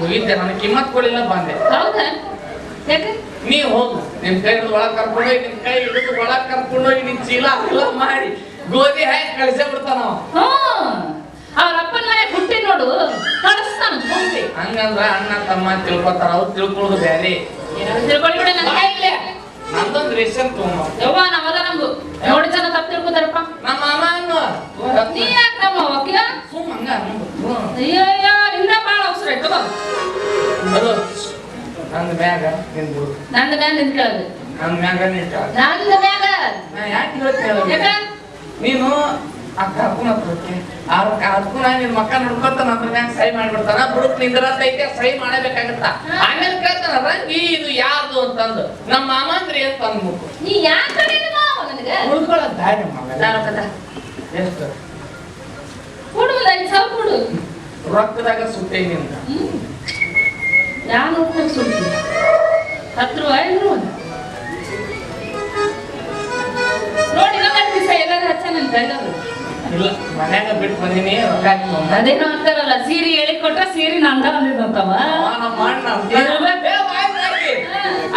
ಹೋಗಿದ್ದೆ, ನನಗೆ ಕಿಮ್ಮತ್ ಕೊಡಲಿಲ್ಲ ಬಂದೆ. ಹೌದಾ? ಯಾಕೆ? ನೀ ಹೋಗು, ನಿನ್ ಕೈ ಹಿಡಿದು ಒಳಗೆ ಕರ್ಕೊಂಡೋಗಿ, ನಿನ್ ಕೈ ಹಿಡಿದು ಒಳಗೆ ಕರ್ಕೊಂಡೋಗಿ ನಿನ್ ಚೀಲ ಎಲ್ಲ ಮಾಡಿ ಗೋಧಿ ಹಾಕಿ ಕಳಿಸೇ ಬಿಡ್ತಾನ. ಅವ್ರ ಅಪ್ಪನ ಮನೆ ಹುಟ್ಟಿ ನೋಡು, ಕಳಿಸ್ತಾನ ಮುಂದೆ. ಹಂಗಂದ್ರ ಅಣ್ಣ ತಮ್ಮ ತಿಳ್ಕೊತಾರ, ಅವ್ರು ತಿಳ್ಕೊಳ್ಳೋದು ಬೇರೆ. ತಿಳ್ಕೊಳ್ಳಿ ಬಿಡ, ನನ್ನ ಕೈಲೇ ನಂದೊಂದು ರೇಷನ್ ತಗೊಂಬ. ಯವ್ವ ನಾವಲ್ಲ ನಮ್ದು ನೋಡಿ ಜನ ತಪ್ಪು ತಿಳ್ಕೊತಾರಪ್ಪ. ನಮ್ಮ ಮಾಮ ಅನ್ನು ನೀ ಯಾಕೆ ನಮ್ಮ ವಕೀಲ? ಸುಮ್ಮ ಹಂಗ ಅಯ್ಯಯ್ಯ, ನಿಂದ ಬಾಳ ಅವಸರ ಆಯ್ತು. ಅದು ನಂದು ಮ್ಯಾಗ ನಿಂದು, ನಂದ ಮ್ಯಾಗ ನಿಂತ ಕೇಳದು, ನನ್ನ ಮ್ಯಾಗ ನಿಂತ, ನಂದ ಮ್ಯಾಗ ನಾ ಯಾಕೆ ಹೇಳ್ತೇನೆ, ನೀನು ಆ ಕರ್ಕೊಂಡ್ ಹತ್ರಕ್ಕೆ ಕರ್ಕೊಂಡ ನಿನ್ ಮಕ್ಕ ನೋಡ್ಕೊತ ನನ್ನ ಮ್ಯಾಗ ಸಹಿ ಮಾಡ್ಬಿಡ್ತಾನ. ಬುಡುಕ್ ನಿಂದ್ರತೈತೆ, ಸಹಿ ಮಾಡಬೇಕಾಗತ್ತ. ಆಮೇಲೆ ಕೇಳ್ತಾನ ರಂಗಿ ಇದು ಯಾರ್ದು ಅಂತಂದು. ನಮ್ಮ ಮಾಮ ಅಂದ್ರೆ ಏನ್ ತಂದ್ಬಿಟ್ಟು ನೀ ಯಾಕೆ ನನಗೆ ಉಳ್ಕೊಳ್ಳೋದ್ ದಾರಿ ಮಗ. ಎಷ್ಟು ಕೊಡು, ಒಂದು 5 ಸಾವಿರ ಕೊಡು. ರೊಕ್ಕದಾಗ ಸುತ್ತೈ ನಿಂದ ನಾನು ಸುಡ್ತೀನಿ. 10 ರೂಪಾಯಿ ನೋಡಿ ದಿವಸ ಎಲ್ಲಾರು ಹಚ್ಚನಂತ ಇಲ್ಲ, ಮನ್ಯಾಗ ಬಿಟ್ಟು ಬಂದಿನಿ. ರೊಕ್ಕ ಅದೇನೋ ಅಂತಾರಲ್ಲ, ಸೀರೆ ಹೇಳಿ ಕೊಟ್ಟ ಸೀರೆ ನಂದ ಅಂದಿದ್ದಂತವ.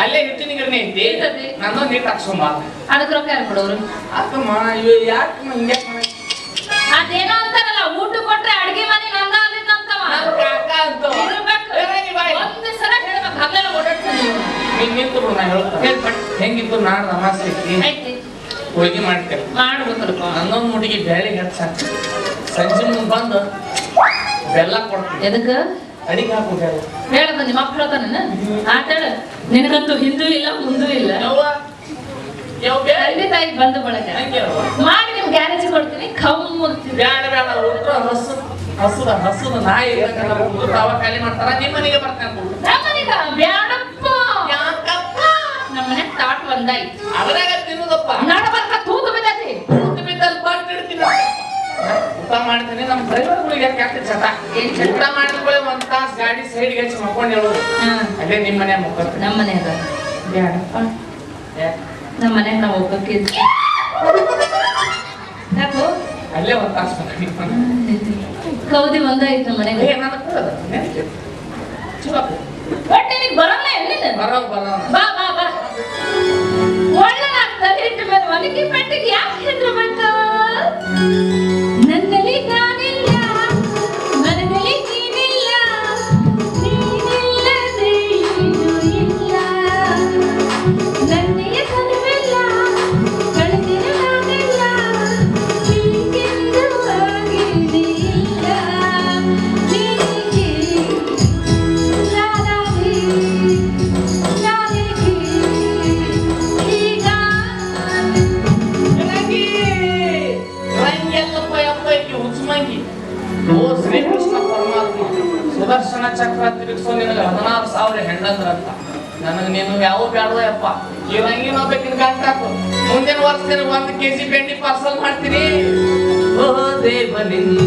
ಅಲ್ಲೇ ಹಿಟ್ಟಿನ ಗಿರಣಿ ಐತಿ, ನಂದೊಂದು ಹಿಟ್ಟು ಹಾಕ್ಸೊಂಬ. ಅದಕ್ಕೆ ರೊಕ್ಕ ಯಾರು ಕೊಡೋರು? ಅಕ್ಕಮ್ಮ ಇವ್ ಯಾಕಮ್ಮ ಹಿಂಗೆ ಅದೇನೋ ಅಂತಾರಲ್ಲ, ಊಟ ಕೊಟ್ರೆ ಅಡ್ಗೆ ಮನೆ ನಂದ ಅಂದಿದ್ದಂತವ. ಒಂದ್ ಸಲ ಹೇಳ್ಬೇಕು, ಹಗಲೆಲ್ಲ ಓಡಾಡ್ತಾನೆ. ನೀನ್ ನಿಂತು ನಾ ಹೇಳ್ತಾನೆ ಹೆಂಗಿತ್ತು. ನಾಡ್ದು ಅಮಾಸೆ ಐತಿ, ಹೋಳಿಗೆ ಮಾಡ್ತೇವೆ, ಮಾಡ್ಬೇಕಲ್ಪ. ನನ್ನೊಂದು ಮುಡಿಗೆ ಬ್ಯಾಳಿಗೆ ಹಚ್ಚಾಕ ಸಂಜೆ ಮುಂದೆ ಬಂದು ಬೆಲ್ಲ ಕೊಡ್ತೀನಿ. ಎದಕ್ಕ? ಅಡಿಗೆ ಹಾಕ್ಬೇಕು. ಹೇಳದ ನಿಮ್ಮ ಮಕ್ಕಳು ಹೇಳ್ತಾನ ಆತಾಡ. ನಿನಗಂತೂ ಹಿಂದೂ ಇಲ್ಲ ಮುಂದೂ ಇಲ್ಲ. ತಂದೆ ತಾಯಿ ಬಂದು ಬಳಗ ಮಾಡಿ ನಿಮ್ ಗ್ಯಾರೇಜ್ ಕೊಡ್ತೀನಿ. ಬ್ಯಾಡ ಬೇಡ, ಊಟ ಹಸುದ ನಾಯಿ ತಾವ ಖಾಲಿ ಮಾಡ್ತಾರ. ನಿಮ್ಮ ಮನೆಗೆ ಬರ್ತೇನೆ. ಬ್ಯಾಡಪ್ಪ, ನಮ್ಮ ಮನೆ ತಾಟ್ ಒಂದಾಯ್ತು, ಅದ್ರಾಗ ತಿನ್ನೋದಪ್ಪ. ನಡಬರ್ಕ ತೂತು ಬಿದ್ದೈತಿ, ತೂತು ಬಿದ್ದಲ್ಲಿ ಪಾಟ್ ಇಡ್ತೀನಿ. ಊಟ ಮಾಡ್ತೀನಿ. ನಮ್ಮ ಡ್ರೈವರ್ಗಳಿಗೆ ಯಾಕೆ ಚಟ, ಊಟ ಮಾಡಿದ್ಕೊಳ್ಳಿ 1 ತಾಸು ಗಾಡಿ ಸೈಡ್ಗೆ ಹಚ್ಚಿ ಮಕ್ಕೊಂಡು ಹೇಳೋದು. ಅಲ್ಲೇ ನಿಮ್ಮ ಮನೆ ಮಕ್ಕೊಳ್ತೀನಿ. ನಮ್ಮ ಮನ್ಯಾಗ ಬ್ಯಾಡಪ್ಪ, ನಮ್ಮ ಮನ್ಯಾಗ ನಾವು ಹೋಗ್ಬೇಕಿದ್ ಯಾಕೋ ಅಲ್ಲೇ 1 ತಾಸು ಕೌದಿ ಒಂದಾಯ್ತು ನಮ್ಮ ಮನೆಗೆ. ಒಟ್ಟಿಗೆ ಬರಲ್ಲ ಎಲ್ಲಿದೆ? ಬರೋ ಬಾ ಬಾ ಬಾ. ಒಳ್ಳೆದಾಗ್ತದೆ ಇಟ್ಟು ಮೇಲೆ ಒಲಗಿ ಪೆಟ್ಟಿಗೆ ಯಾಕೆ ಹೆದ್ರು ಬಂತು? ನನ್ನಲ್ಲಿ ನಾನಿಲ್ಲ, ಮನದಲ್ಲಿ ನೀನಿಲ್ಲ, ನೀನಿಲ್ಲದೆ ಏನೂ ಇಲ್ಲ. ನನ್ನೆಯ ಕನವೆಲ್ಲ ಕಳೆದಿರ ನಾನಿಲ್ಲ, ಹೀಗೆಂದು ಆಗಿದೆ ಇಲ್ಲ. ಶ್ರೀಕೃಷ್ಣ ಪರಮಾತ್ಮ ಸುದರ್ಶನ ಚಕ್ರ ತಿರುಗಿಸೋ ನಿನಗೆ 16,000 ಹೆಣ್ಣಂದ್ರಂತ. ನನಗೆ ನೀನು ಯಾವ ಬೇಡವಪ್ಪ, ಈ ರಂಗಿನ ಬೇಕಿನ ಗಂಟಾಕು. ಮುಂದಿನ ವರ್ಷ 1 kg ಬೆಂಡಿ ಪಾರ್ಸಲ್ ಮಾಡ್ತೀನಿ. ಓ ದೇವಲಿಂಗ